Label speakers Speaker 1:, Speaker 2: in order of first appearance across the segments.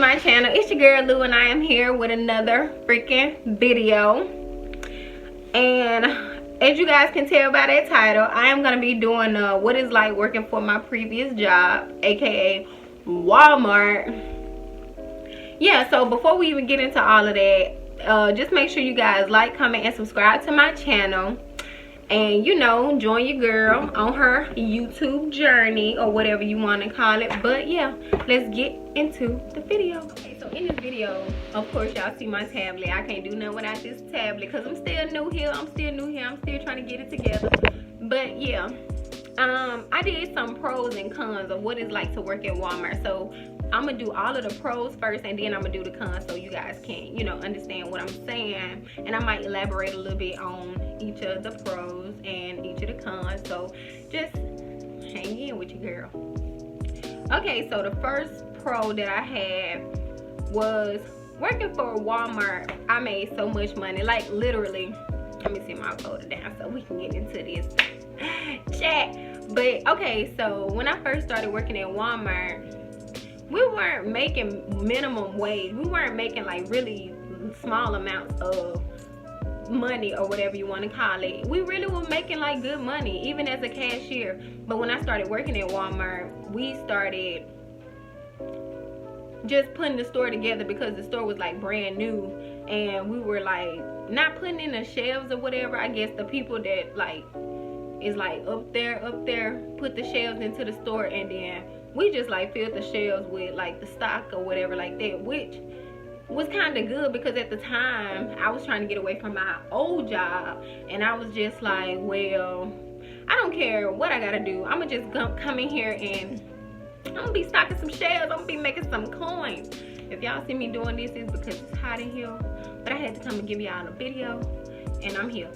Speaker 1: my channel. It's your girl Lou and I am here with another freaking video. And as you guys can tell by that title, I am going to be doing what it's like working for my previous job, aka Walmart. Yeah, so before we even get into all of that, just make sure you guys like, comment, and subscribe to my channel. And, you know, join your girl on her YouTube journey or whatever you want to call it. But, yeah, let's get into the video. Okay, so in this video, of course, y'all see my tablet. I can't do nothing without this tablet because I'm still new here. I'm still trying to get it together. But, yeah, I did some pros and cons of what it's like to work at Walmart. So, I'm going to do all of the pros first, and then I'm going to do the cons so you guys can, you know, understand what I'm saying. And I might elaborate a little bit on each of the pros and each of the cons. So just hang in with your girl. Okay, so the first pro that I had was working for Walmart. I made so much money. Like, literally, let me see my folder down so we can get into this chat. But, okay, so when I first started working at Walmart, we weren't making minimum wage. We weren't making like really small amounts of money or whatever you want to call it. We really were making like good money even as a cashier. But when I started working at Walmart, we started just putting the store together because the store was like brand new, and we were like not putting in the shelves or whatever. I guess the people that like is like up there put the shelves into the store, and then we just like filled the shelves with like the stock or whatever like that, which was kind of good because at the time I was trying to get away from my old job, and I was just like, well, I don't care what I gotta do. I'm gonna just come in here and I'm gonna be stocking some shelves. I'm gonna be making some coins. If y'all see me doing this, it's because it's hot in here, but I had to come and give y'all a video, and I'm here.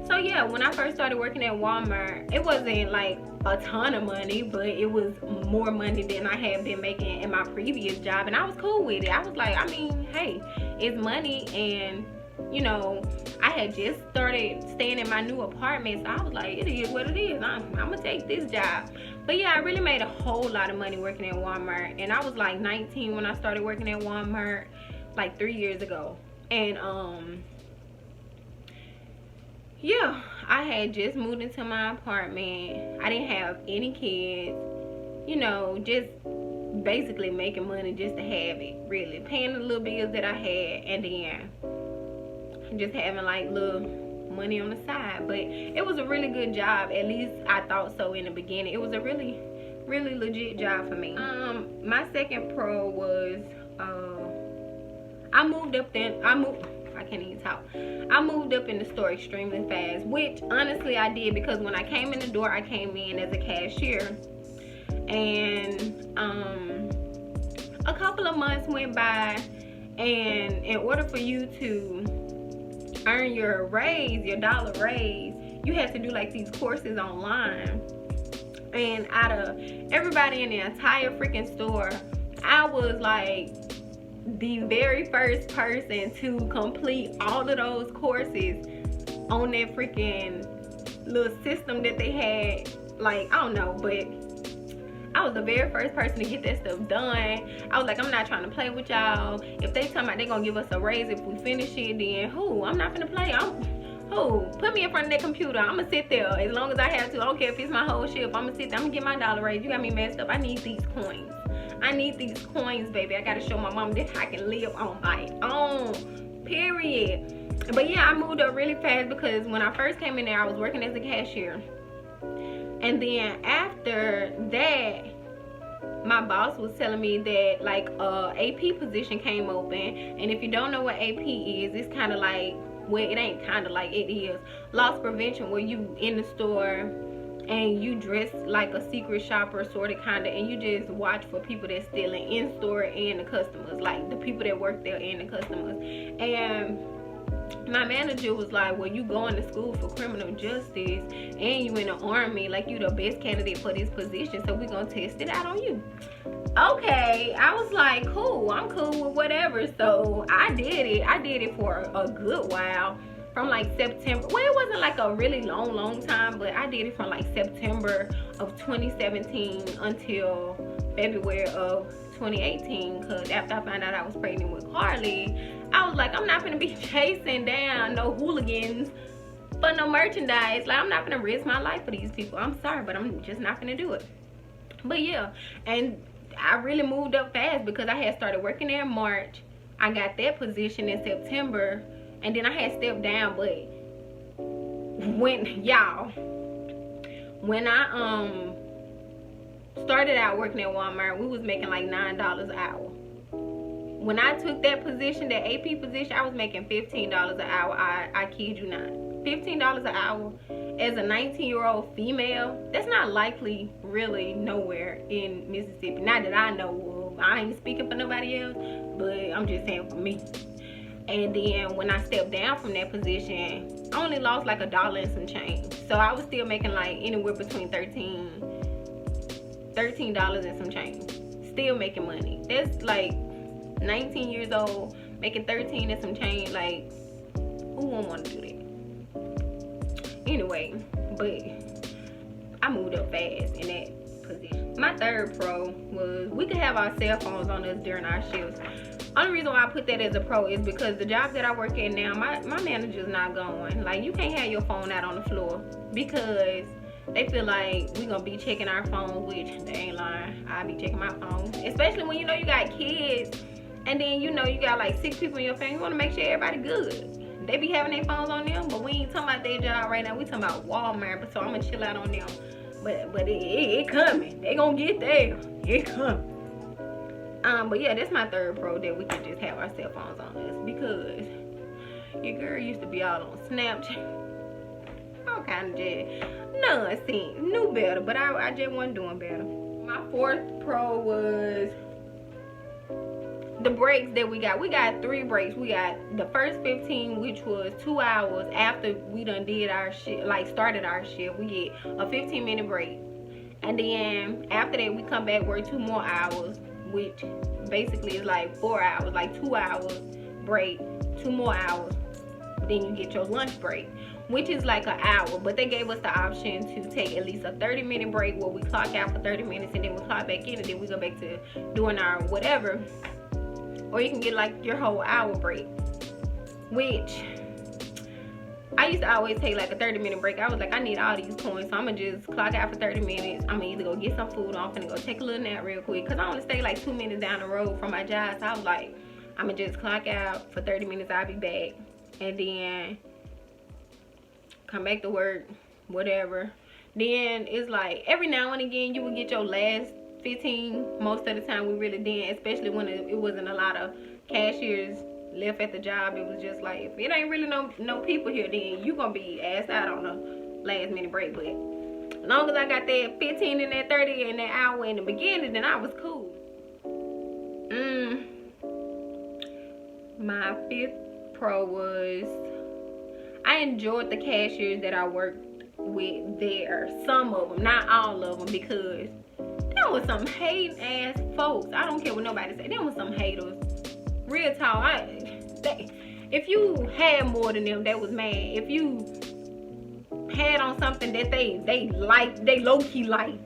Speaker 1: So yeah, when I first started working at Walmart, it wasn't like a ton of money, but it was more money than I had been making in my previous job, and I was cool with it. I was like, I mean, hey, it's money, and you know, I had just started staying in my new apartment, so I was like, it is what it is. I'm gonna take this job. But yeah, I really made a whole lot of money working at Walmart, and I was like 19 when I started working at Walmart, like 3 years ago. And yeah, I had just moved into my apartment. I didn't have any kids, you know, just basically making money just to have it, really. Paying the little bills that I had, and then just having like little money on the side. But it was a really good job. At least I thought so in the beginning. It was a really legit job for me. My second pro was I moved up in the store extremely fast, which honestly I did, because when I came in the door, I came in as a cashier, and a couple of months went by, and in order for you to earn your raise, your dollar raise, you had to do like these courses online. And out of everybody in the entire freaking store, I was like the very first person to complete all of those courses on that freaking little system that they had. Like, I don't know, but I was the very first person to get that stuff done. I was like, I'm not trying to play with y'all. If they tell me they're gonna give us a raise if we finish it, then who? I'm not gonna play. Put me in front of that computer. I'm gonna sit there as long as I have to. I don't care if it's my whole shift. I'm gonna sit there. I'm gonna get my dollar raise. You got me messed up. I need these coins. I need these coins, baby. I gotta show my mom that I can live on my own, period. But yeah, I moved up really fast because when I first came in there, I was working as a cashier. And then after that, my boss was telling me that like AP position came open. And if you don't know what AP is, it's kind of like, well, it ain't kind of like, it is loss prevention, where you in the store and you dress like a secret shopper, sort of, kind of, and you just watch for people that's stealing in store and the customers, like the people that work there and the customers. And my manager was like, well, you going to school for criminal justice and you in the army, like you the best candidate for this position, so we're gonna test it out on you. Okay, I was like, cool, I'm cool with whatever. So I did it for a good while, from like September. Well, it wasn't like a really long time, but I did it from like September of 2017 until February of 2018, because after I found out I was pregnant with Carly, I was like, I'm not gonna be chasing down no hooligans for no merchandise. Like, I'm not gonna risk my life for these people. I'm sorry, but I'm just not gonna do it. But yeah, and I really moved up fast because I had started working there in March. I got that position in September, and then I had stepped down. But when I started out working at Walmart, we was making like $9 an hour. When I took that position, that AP position, I was making $15 an hour. I kid you not. $15 an hour as a 19-year-old female, that's not likely really nowhere in Mississippi. Not that I know of. I ain't speaking for nobody else, but I'm just saying for me. And then when I stepped down from that position, I only lost like $1 and some change. So I was still making like anywhere between $13 and some change. Still making money. That's like 19 years old making 13 and some change. Like, who won't want to do that? Anyway, but I moved up fast in that position. My third pro was we could have our cell phones on us during our shifts. Only reason why I put that as a pro is because the job that I work at now, my manager's not going. Like, you can't have your phone out on the floor because they feel like we gonna be checking our phone, which they ain't lying. I be checking my phone, especially when you know you got kids, and then you know you got like 6 people in your family. You want to make sure everybody good. They be having their phones on them, but we ain't talking about their job right now. We talking about Walmart, but so I'm gonna chill out on them. But it coming. They gonna get there. It coming. But yeah, that's my third pro, that we can just have our cell phones on us, because your girl used to be all on Snapchat, all kind of just nonsense. Knew better, but I just wasn't doing better. My fourth pro was the breaks that we got. We got 3 breaks. We got the first 15, which was 2 hours after we done did our shift, like started our shift. We get a 15-minute break, and then after that we come back, work 2 more hours, which basically is like 4 hours, like 2 hours break, 2 more hours, then you get your lunch break, which is like an hour. But they gave us the option to take at least a 30-minute break where we clock out for 30 minutes and then we clock back in, and then we go back to doing our whatever. Or you can get like your whole hour break, which I used to always take like a 30-minute break. I was like, I need all these coins, so I'm gonna just clock out for 30 minutes. I'm gonna either go get some food, or I'm gonna go take a little nap real quick, because I only stay like 2 minutes down the road from my job. So I was like, I'm gonna just clock out for 30 minutes, I'll be back, and then come back to work, whatever. Then it's like every now and again you will get your last 15. Most of the time we really didn't, especially when it wasn't a lot of cashiers left at the job. It was just like, if it ain't really no people here, then you gonna be asked out on a last minute break. But as long as I got that 15 and that 30 and that hour in the beginning, then I was cool. My 5th pro was I enjoyed the cashiers that I worked with there. Some of them, not all of them, because there was some hating ass folks. I don't care what nobody say. There was some haters. Real talk. If you had more than them, that was mad. If you had on something that they like, they low key like,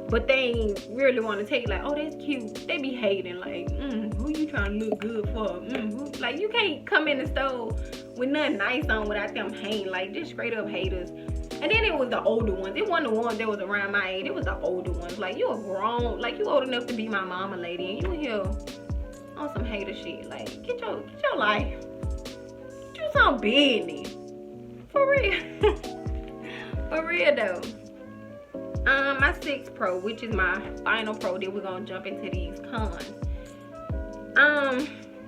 Speaker 1: but they ain't really want to take, like, oh, that's cute, they be hating. Like, who you trying to look good for? Like, you can't come in the store with nothing nice on without them hating. Like, just straight up haters. And then it was the older ones. It wasn't the ones that was around my age. It was the older ones. Like, you a grown, like, you old enough to be my mama, lady, and you here on some hater shit. Like, get your life. Do some business. For real. For real though. My 6th pro, which is my final pro, that we're gonna jump into these cons.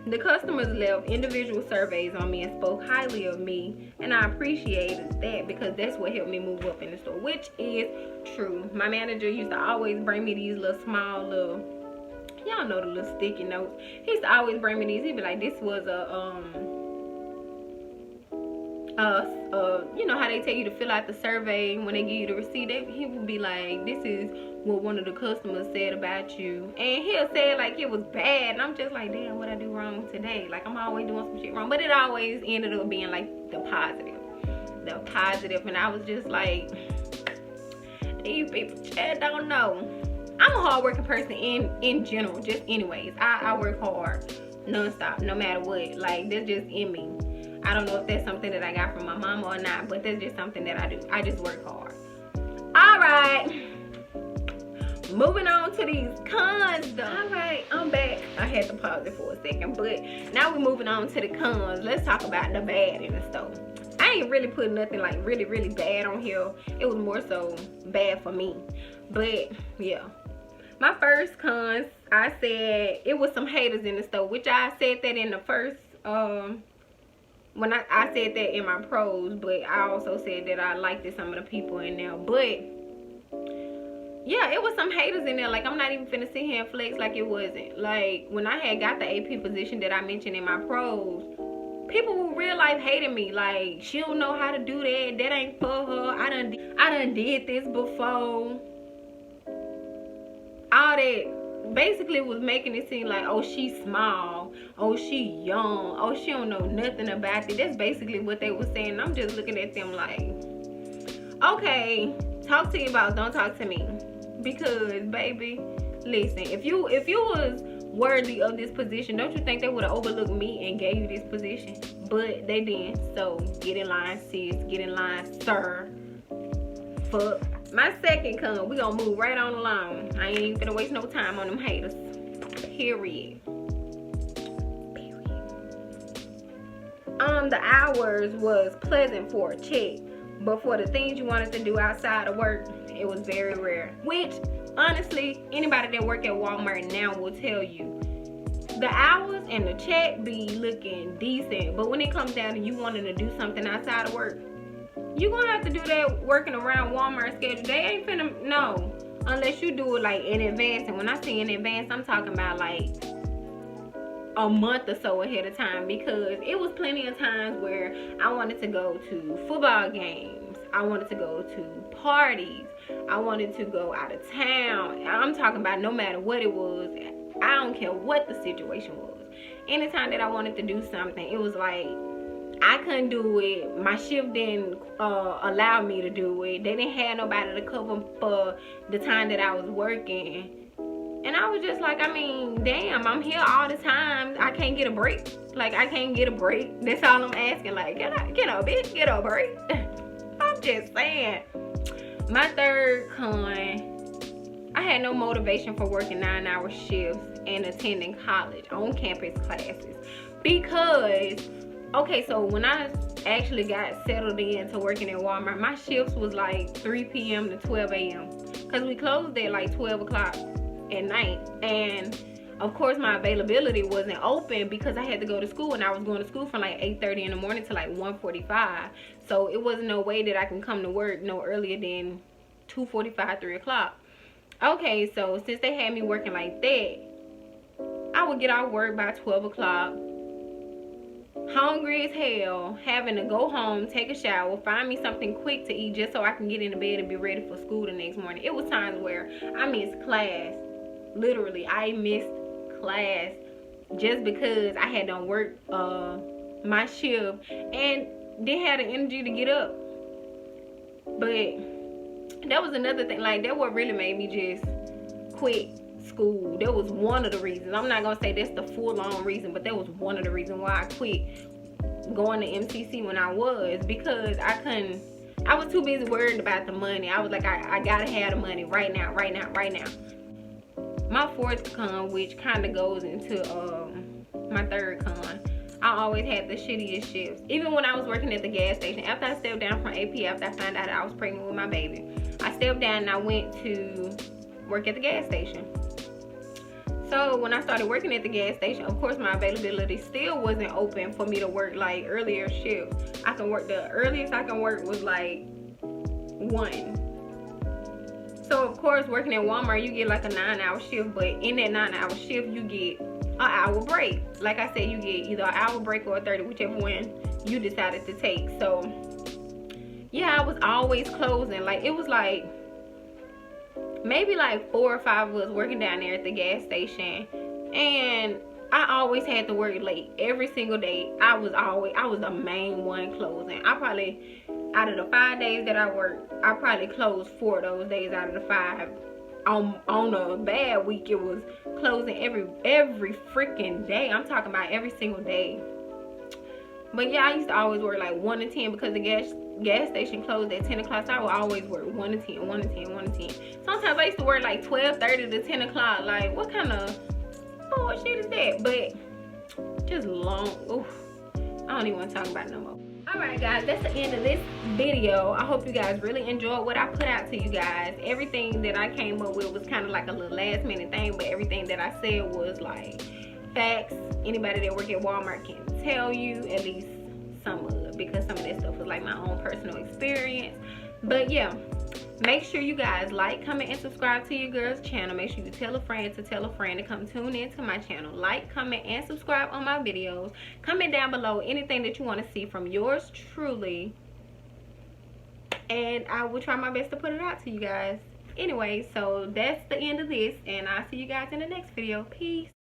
Speaker 1: The customers left individual surveys on me and spoke highly of me, and I appreciated that, because that's what helped me move up in the store, which is true. My manager used to always bring me these little small little, y'all know, the little sticky notes. He used to always bring me these. He'd be like, this was you know how they tell you to fill out the survey when they give you the receipt. He would be like, this is what one of the customers said about you, and he'll say it like it was bad, and I'm just like, damn, what I do wrong today? Like, I'm always doing some shit wrong. But it always ended up being like the positive, and I was just like, these people just don't know. I'm a hardworking person in general, just anyways. I work hard non-stop, no matter what. Like, that's just in me. I don't know if that's something that I got from my mama or not, but that's just something that I do. I just work hard. All right, moving on to these cons though. All right, I'm back. I had to pause it for a second, but now we're moving on to the cons. Let's talk about the bad in the store. I ain't really put nothing like really bad on here. It was more so bad for me. But yeah, my first cons, I said it was some haters in the store, which I said that in the first when I said that in my pros, but I also said that I liked some of the people in there. But yeah, it was some haters in there. Like, I'm not even finna sit here and flex like it wasn't. Like, when I had got the AP position that I mentioned in my pros, people who real life hated me. Like, she don't know how to do that. That ain't for her. I done did this before. All that basically was making it seem like, oh, she's small, oh, she young, oh, she don't know nothing about it. That's basically what they were saying. I'm just looking at them like, okay, talk to you about, don't talk to me. Because baby, listen, if you was worthy of this position, don't you think they would have overlooked me and gave you this position? But they didn't. So get in line, sis, get in line, sir. Fuck. My second con, we gonna move right on along. I ain't even gonna waste no time on them haters. Period. The hours was pleasant for a check, but for the things you wanted to do outside of work, it was very rare. Which, honestly, anybody that work at Walmart now will tell you, the hours and the check be looking decent, but when it comes down to you wanting to do something outside of work, you're gonna have to do that working around Walmart schedule. They ain't finna, no, unless you do it like in advance. And when I say in advance, I'm talking about like a month or so ahead of time, because it was plenty of times where I wanted to go to football games, I wanted to go to parties, I wanted to go out of town. I'm talking about no matter what it was. I don't care what the situation was. Anytime that I wanted to do something, it was like I couldn't do it. My shift didn't allow me to do it. They didn't have nobody to cover for the time that I was working. And I was just like, I mean, damn, I'm here all the time. I can't get a break. Like, I can't get a break. That's all I'm asking. Like, get a bitch, get a break. I'm just saying. My third con, I had no motivation for working 9-hour shifts and attending college on-campus classes. Because, okay, so when I actually got settled into working at Walmart, my shifts was like 3 p.m. to 12 a.m. Because we closed at like 12 o'clock at night. And of course my availability wasn't open because I had to go to school, and I was going to school from like 8:30 in the morning to like 1:45. So it wasn't no way that I can come to work no earlier than 2:45, 3 o'clock. Okay, so since they had me working like that, I would get off work by 12 o'clock, hungry as hell, having to go home, take a shower, find me something quick to eat just so I can get into bed and be ready for school the next morning. It was times where I missed class. Literally, I missed class just because I had done work my shift and didn't have the energy to get up. But that was another thing. Like, that what really made me just quit school. That was one of the reasons. I'm not gonna say that's the full-on reason, but that was one of the reasons why I quit going to MCC when I was, because I was too busy worried about the money. I was like, I gotta have the money right now. My fourth con, which kind of goes into my third con, I always had the shittiest shifts. Even when I was working at the gas station, after I stepped down from AP, after I found out I was pregnant with my baby, I stepped down and I went to work at the gas station. So when I started working at the gas station, of course my availability still wasn't open for me to work like earlier shifts. The earliest I can work was like 1. So of course, working at Walmart, you get like a 9-hour shift, but in that 9-hour shift, you get an hour break. Like I said, you get either an hour break or a 30, whichever one you decided to take. So yeah, I was always closing. Like, it was like maybe like 4 or 5 of us working down there at the gas station, and I always had to work late every single day. I was the main one closing. I probably, out of the 5 days that I worked, I probably closed 4 of those days out of the 5 on a bad week, it was closing every freaking day. I'm talking about every single day. But yeah, I used to always work like 1 to 10 because the gas station closed at 10 o'clock. So I would always work 1 to 10, 1 to 10, 1 to 10. Sometimes I used to work like 12:30 to 10 o'clock. Like, what kind of bullshit is that? But just long. Oof. I don't even want to talk about it no more. Alright guys, that's the end of this video. I hope you guys really enjoyed what I put out to you guys. Everything that I came up with was kind of like a little last minute thing, but everything that I said was like facts. Anybody that work at Walmart can tell you at least some of it, because some of that stuff was like my own personal experience. But yeah, make sure you guys like, comment, and subscribe to your girl's channel. Make sure you tell a friend to come tune in to my channel. Like, comment, and subscribe on my videos. Comment down below anything that you want to see from yours truly, and I will try my best to put it out to you guys. Anyway, so that's the end of this, and I'll see you guys in the next video. Peace.